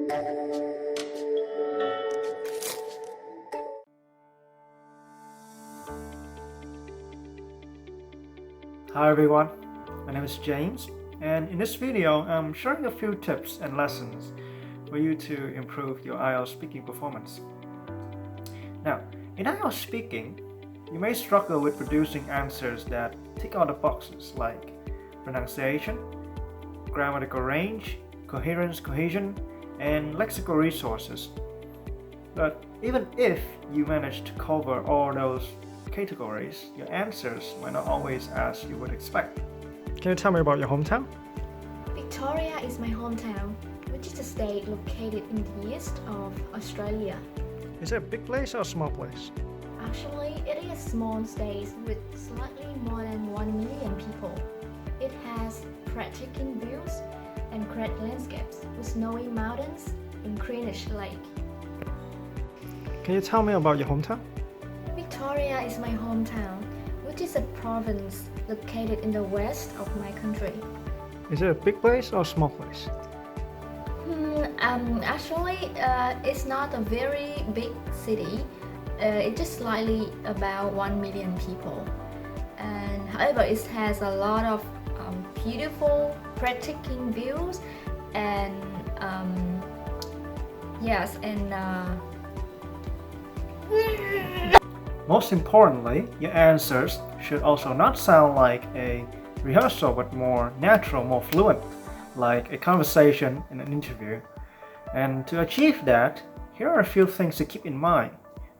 Hi everyone, my name is James, and in this video I'm sharing a few tips and lessons for you to improve your IELTS speaking performance. Now, in IELTS speaking, you may struggle with producing answers that tick all the boxes like pronunciation, grammatical range, coherence, cohesion, and lexical resources. But even if you manage to cover all those categories, your answers might not always as you would expect. Can you tell me about your hometown? Victoria is my hometown, which is a state located in the east of Australia. Is it a big place or a small place? Actually, it is a small state with slightly more than 1 million people. It has breathtaking views and great landscapes with snowy mountains and Greenwich Lake. Can you tell me about your hometown? Victoria is my hometown, which is a province located in the west of my country. Is it a big place or a small place? Actually, it's not a very big city. It's just slightly about 1 million people. And however, it has a lot of beautiful, breathtaking views and Most importantly, your answers should also not sound like a rehearsal but more natural, more fluent, like a conversation in an interview. And to achieve that, here are a few things to keep in mind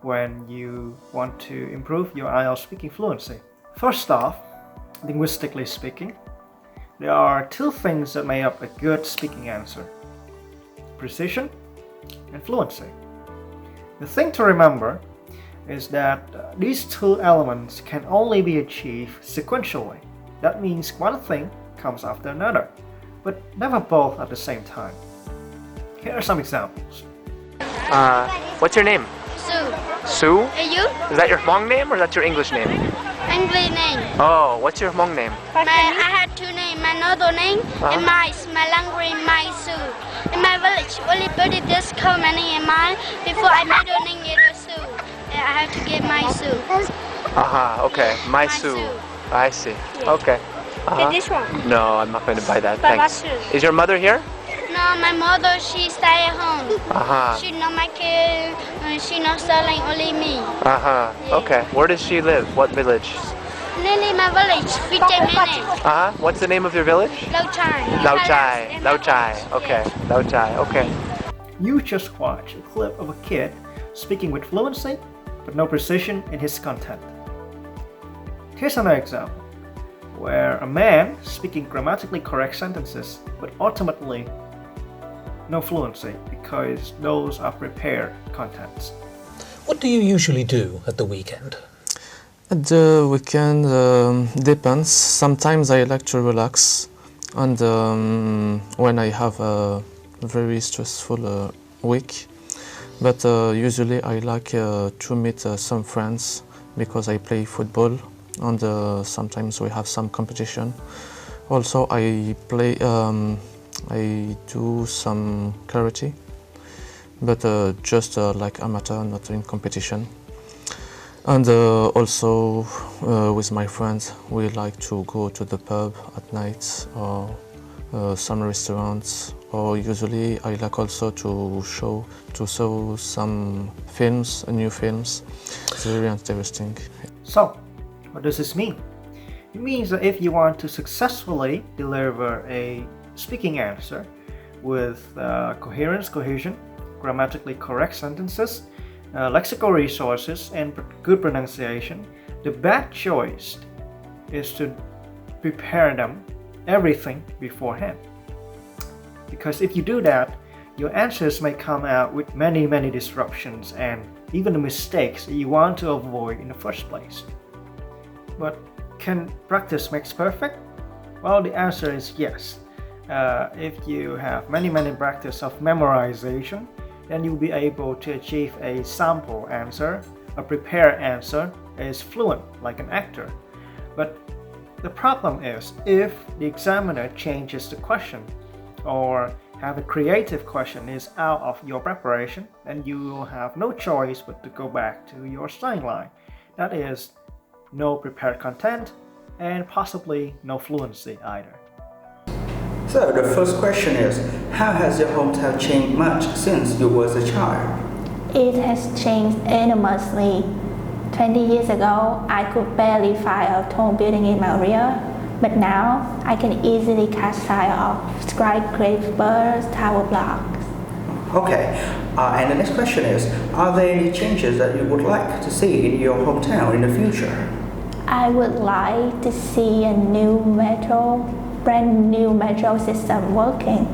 when you want to improve your IELTS speaking fluency. First off, linguistically speaking, there are two things that make up a good speaking answer: precision and fluency. The thing to remember is that these two elements can only be achieved sequentially. That means one thing comes after another, but never both at the same time. Here are some examples. What's your name? Sue. Sue? And you? Is that your Hmong name or is that your English name? English name. Oh, what's your Hmong name? I had two names. My northern name and my language, my Sue. In my village, only birthday just call my name and mine. Before I middle name is Sue. I have to get my Sue. Okay. My Sue. I see. Yeah. Okay. Get this one. No, I'm not going to buy that. Baba Thanks. Sue. Is your mother here? No, my mother, she stay at home. She not my kid. She not selling, only me. Yeah. Okay. Where does she live? What village? Nearly my village, 15 minutes. What's the name of your village? 𝗿𝗵𝗆. 𝗿𝗵𝗆. Okay. 𝗿𝗵𝗆. Okay. You just watch a clip of a kid speaking with fluency, but no precision in his content. Here's another example, where a man speaking grammatically correct sentences, but ultimately no fluency because those are prepared contents. What do you usually do at the weekend? At the weekend, depends. Sometimes I like to relax, and when I have a very stressful week. But usually I like to meet some friends because I play football, and sometimes we have some competition. Also, I do some karate, but just like amateur, not in competition. And also with my friends, we like to go to the pub at night or some restaurants. Or usually I like also to show some films, new films. It's very interesting. So, what does this mean? It means that if you want to successfully deliver a speaking answer with coherence, cohesion, grammatically correct sentences, lexical resources, and good pronunciation, the best choice is to prepare everything beforehand. Because if you do that, your answers may come out with many disruptions and even the mistakes that you want to avoid in the first place. But can practice makes perfect? Well, the answer is yes. If you have many practice of memorization, then you'll be able to achieve a sample answer, a prepared answer that is fluent like an actor. But the problem is if the examiner changes the question or have a creative question is out of your preparation, then you will have no choice but to go back to your starting line. That is, no prepared content and possibly no fluency either. So the first question is, how has your hometown changed much since you was a child? It has changed enormously. 20 years ago, I could barely find a tall building in my area, but now I can easily catch sight of skyscrapers, tower blocks. Okay, and the next question is, are there any changes that you would like to see in your hometown in the future? I would like to see a brand new metro system working.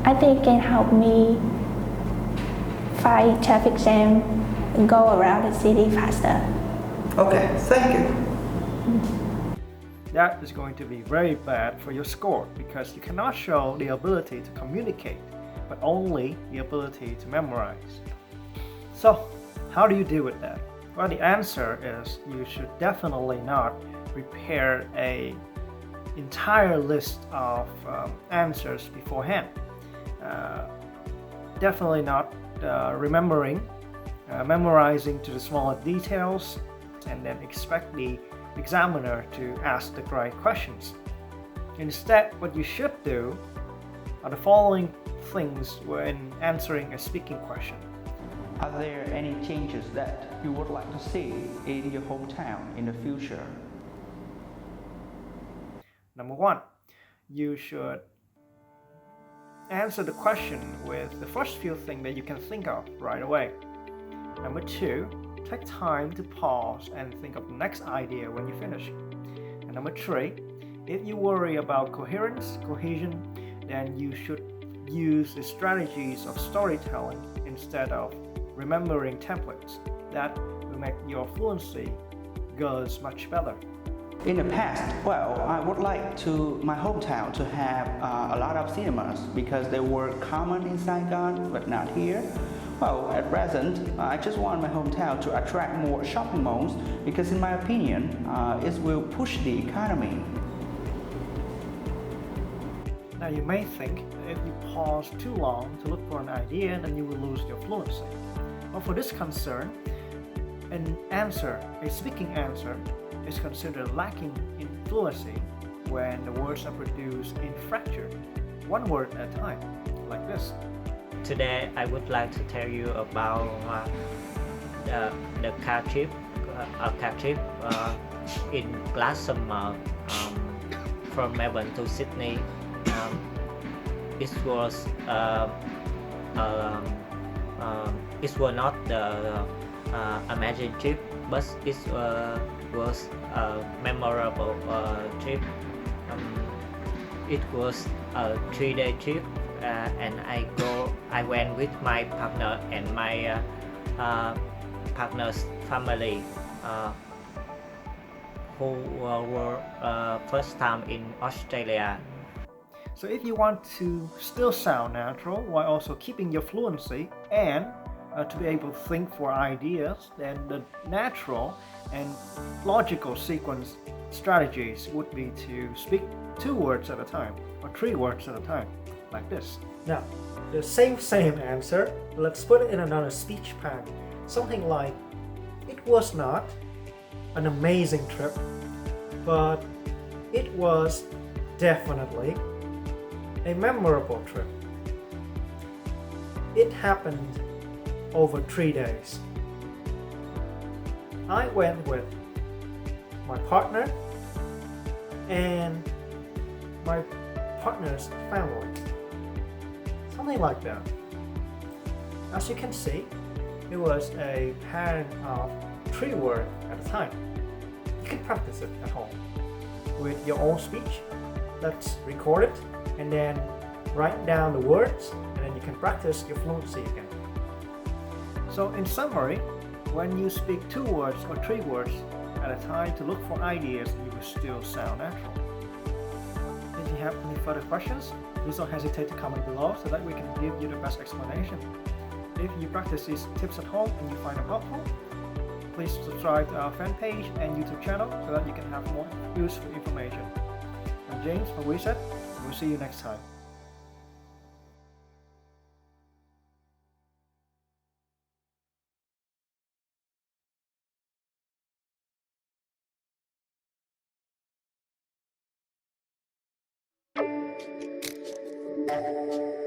I think it can help me fight traffic jam and go around the city faster. Okay, thank you. That is going to be very bad for your score because you cannot show the ability to communicate, but only the ability to memorize. So, how do you deal with that? Well, the answer is you should definitely not prepare an entire list of answers beforehand. Definitely not memorizing to the smaller details, and then expect the examiner to ask the right questions. Instead, what you should do are the following things when answering a speaking question. Are there any changes that you would like to see in your hometown in the future? Number one, you should answer the question with the first few things that you can think of right away. Number two, take time to pause and think of the next idea when you finish. And number three, if you worry about coherence, cohesion, then you should use the strategies of storytelling instead of remembering templates. That will make your fluency goes much better. In the past, I would like my hometown to have a lot of cinemas because they were common in Saigon, but not here. At present, I just want my hometown to attract more shopping malls because in my opinion, it will push the economy. Now you may think that if you pause too long to look for an idea, then you will lose your fluency. But for this concern, a speaking answer is considered lacking in fluency when the words are produced in fracture, one word at a time, like this. Today, I would like to tell you about the car trip in last summer from Melbourne to Sydney. It was not the amazing trip, but it was a memorable trip. It was a 3-day trip, and I went with my partner and my partner's family, who were first time in Australia. So if you want to still sound natural while also keeping your fluency and to be able to think for ideas, then the natural and logical sequence strategies would be to speak 2 words at a time or 3 words at a time, like this. Now, the same answer, let's put it in another speech pattern. Something like, it was not an amazing trip, but it was definitely a memorable trip. It happened over 3 days. I went with my partner and my partner's family. Something like that. As you can see, it was a pattern of 3 words at a time. You can practice it at home with your own speech. Let's record it and then write down the words, and then you can practice your fluency again. So in summary, when you speak 2 words or 3 words at a time to look for ideas, you will still sound natural. If you have any further questions, please don't hesitate to comment below so that we can give you the best explanation. If you practice these tips at home and you find them helpful, please subscribe to our fan page and YouTube channel so that you can have more useful information. I'm James from WESET. We'll see you next time. Bye.